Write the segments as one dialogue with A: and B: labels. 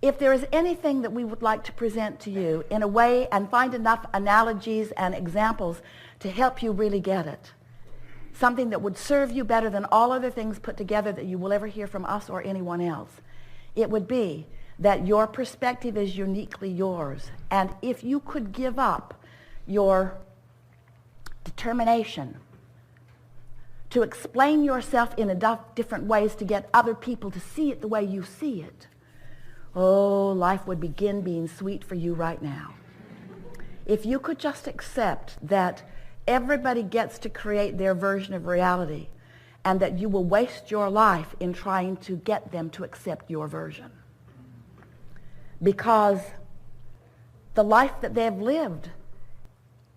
A: If there is anything that we would like to present to you in a way and find enough analogies and examples to help you really get it, something that would serve you better than all other things put together that you will ever hear from us or anyone else, it would be that your perspective is uniquely yours. And if you could give up your determination to explain yourself in different ways to get other people to see it the way you see it, oh, life would begin being sweet for you right now. If you could just accept that everybody gets to create their version of reality and that you will waste your life in trying to get them to accept your version. Because the life that they've lived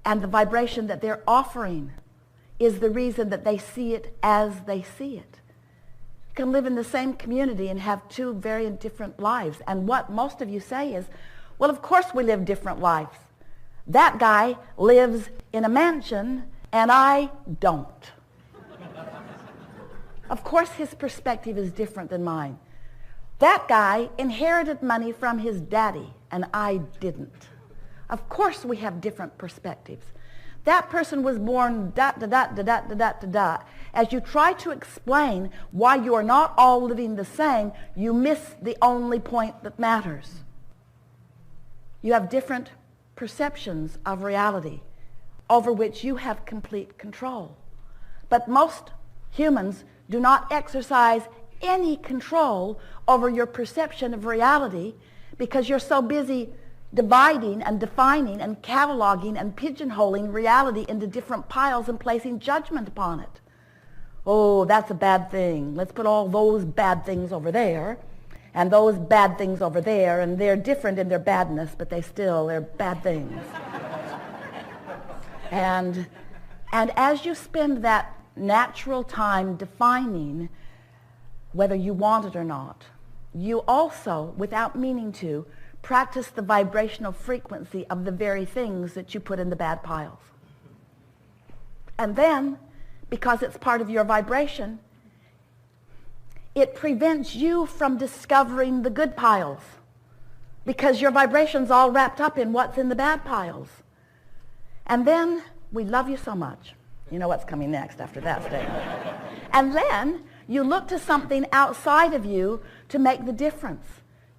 A: and the vibration that they're offering is the reason that they see it as they see it. You can live in the same community and have two very different lives. And what most of you say is, well, of course we live different lives. That guy lives in a mansion and I don't. Of course his perspective is different than mine. That guy inherited money from his daddy and I didn't. Of course we have different perspectives. That person was born da-da-da-da-da-da-da-da. As you try to explain why you are not all living the same, you miss the only point that matters. You have different perceptions of reality over which you have complete control. But most humans do not exercise any control over your perception of reality because you're so busy dividing and defining and cataloging and pigeonholing reality into different piles and placing judgment upon it. Oh, that's a bad thing. Let's put all those bad things over there and those bad things over there, and they're different in their badness, but they're bad things. And as you spend that natural time defining whether you want it or not, you also, without meaning to, practice the vibrational frequency of the very things that you put in the bad piles. And then, because it's part of your vibration, it prevents you from discovering the good piles because your vibration's all wrapped up in what's in the bad piles. And then, we love you so much. You know what's coming next after that statement. And then, you look to something outside of you to make the difference.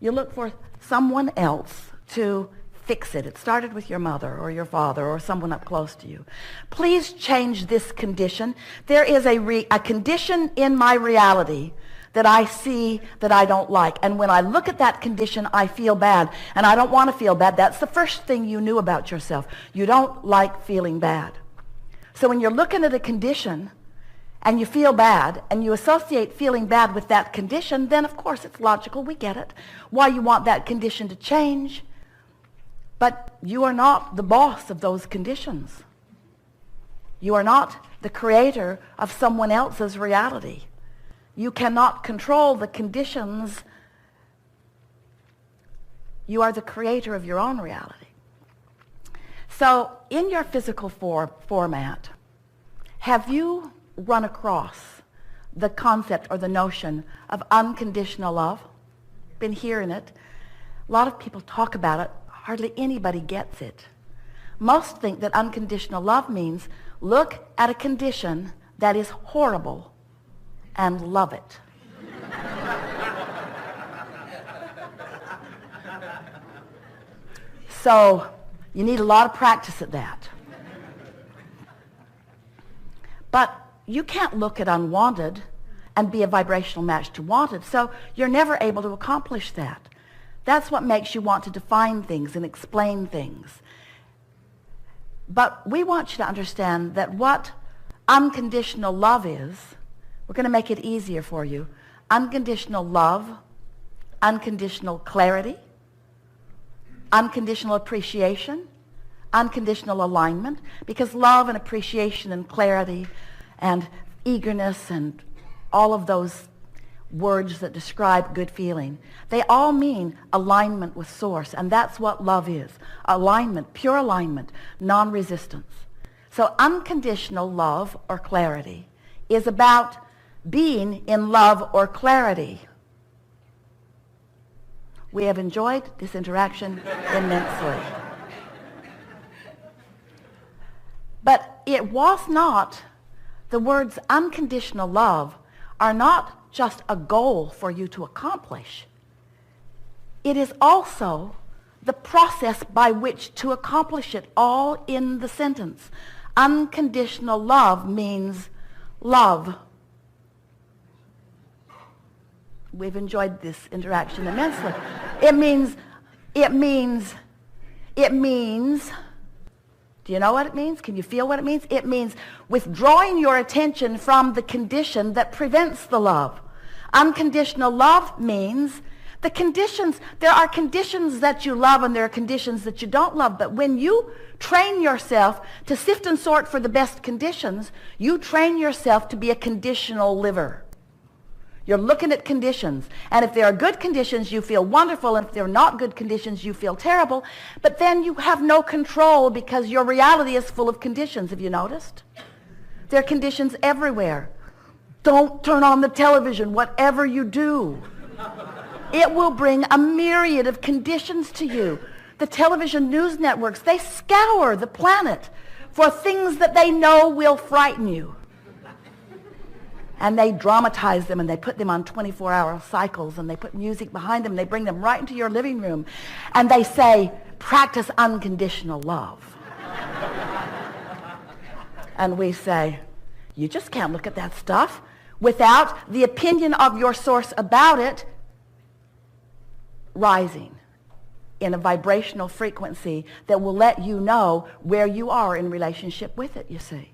A: You look for someone else to fix it. It started with your mother or your father or someone up close to you. Please change this condition. There is a condition in my reality that I see that I don't like. And when I look at that condition, I feel bad. And I don't want to feel bad. That's the first thing you knew about yourself. You don't like feeling bad. So when you're looking at a condition and you feel bad, and you associate feeling bad with that condition, then of course it's logical, we get it, why you want that condition to change. But you are not the boss of those conditions. You are not the creator of someone else's reality. You cannot control the conditions. You are the creator of your own reality. So in your physical format, have you run across the concept or the notion of unconditional love? Been hearing it. A lot of people talk about it. Hardly anybody gets it. Most think that unconditional love means look at a condition that is horrible and love it. So you need a lot of practice at that. But you can't look at unwanted and be a vibrational match to wanted, so you're never able to accomplish that. That's what makes you want to define things and explain things. But we want you to understand that what unconditional love is, we're going to make it easier for you. Unconditional love, unconditional clarity, unconditional appreciation, unconditional alignment, because love and appreciation and clarity and eagerness and all of those words that describe good feeling, they all mean alignment with source, and that's what love is. Alignment, pure alignment, non-resistance. So unconditional love or clarity is about being in love or clarity We have enjoyed this interaction immensely. But it was not, the words unconditional love are not just a goal for you to accomplish. It is also the process by which to accomplish it, all in the sentence. Unconditional love means love. We've enjoyed this interaction immensely. It means, do you know what it means? Can you feel what it means? It means withdrawing your attention from the condition that prevents the love. Unconditional love means the conditions, there are conditions that you love and there are conditions that you don't love. But when you train yourself to sift and sort for the best conditions, you train yourself to be a conditional liver. You're looking at conditions. And if there are good conditions, you feel wonderful. And if there are not good conditions, you feel terrible. But then you have no control because your reality is full of conditions. Have you noticed? There are conditions everywhere. Don't turn on the television, whatever you do. It will bring a myriad of conditions to you. The television news networks, they scour the planet for things that they know will frighten you. And they dramatize them and they put them on 24-hour cycles and they put music behind them and they bring them right into your living room. And they say, practice unconditional love. And we say, you just can't look at that stuff without the opinion of your source about it rising in a vibrational frequency that will let you know where you are in relationship with it, you see.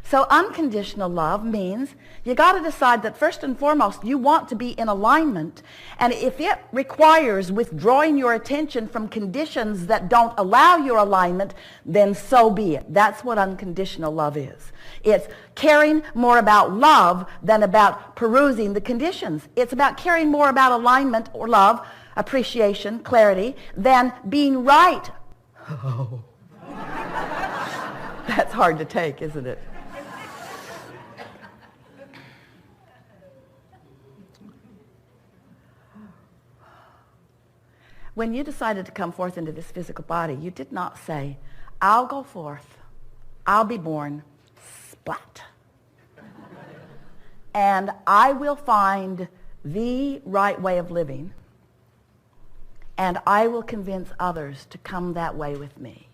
A: So unconditional love means you got to decide that first and foremost you want to be in alignment, and if it requires withdrawing your attention from conditions that don't allow your alignment, then so be it. That's what unconditional love is. It's caring more about love than about perusing the conditions. It's about caring more about alignment or love, appreciation, clarity, than being right. Oh. That's hard to take, isn't it? When you decided to come forth into this physical body, you did not say, I'll go forth, I'll be born, splat. And I will find the right way of living, and I will convince others to come that way with me.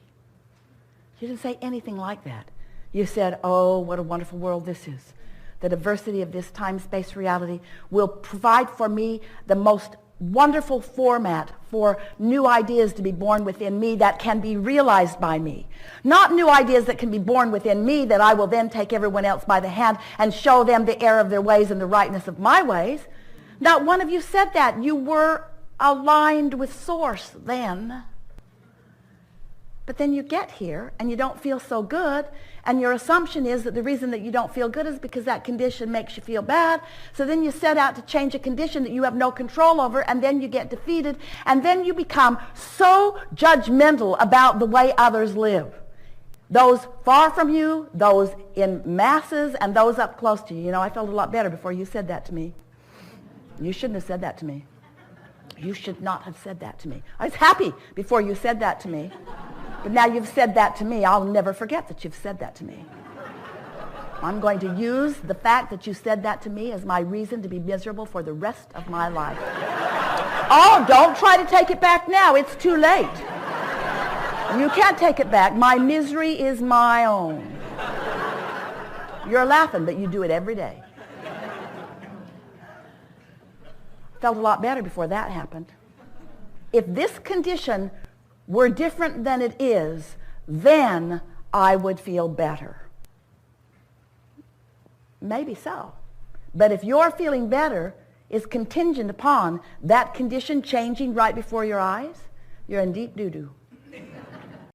A: You didn't say anything like that. You said, oh, what a wonderful world this is. The diversity of this time-space reality will provide for me the most wonderful format for new ideas to be born within me that can be realized by me. Not new ideas that can be born within me that I will then take everyone else by the hand and show them the error of their ways and the rightness of my ways. Not one of you said that. You were aligned with Source then. But then you get here and you don't feel so good, and your assumption is that the reason that you don't feel good is because that condition makes you feel bad. So then you set out to change a condition that you have no control over, and then you get defeated, and then you become so judgmental about the way others live. Those far from you, those in masses, and those up close to you. You know, I felt a lot better before you said that to me. You shouldn't have said that to me. You should not have said that to me. I was happy before you said that to me. But now you've said that to me. I'll never forget that you've said that to me. I'm going to use the fact that you said that to me as my reason to be miserable for the rest of my life. Oh, don't try to take it back now. It's too late. You can't take it back. My misery is my own. You're laughing, but you do it every day. Felt a lot better before that happened. If this condition were different than it is, then I would feel better. Maybe so. But if your feeling better is contingent upon that condition changing right before your eyes, you're in deep doo-doo.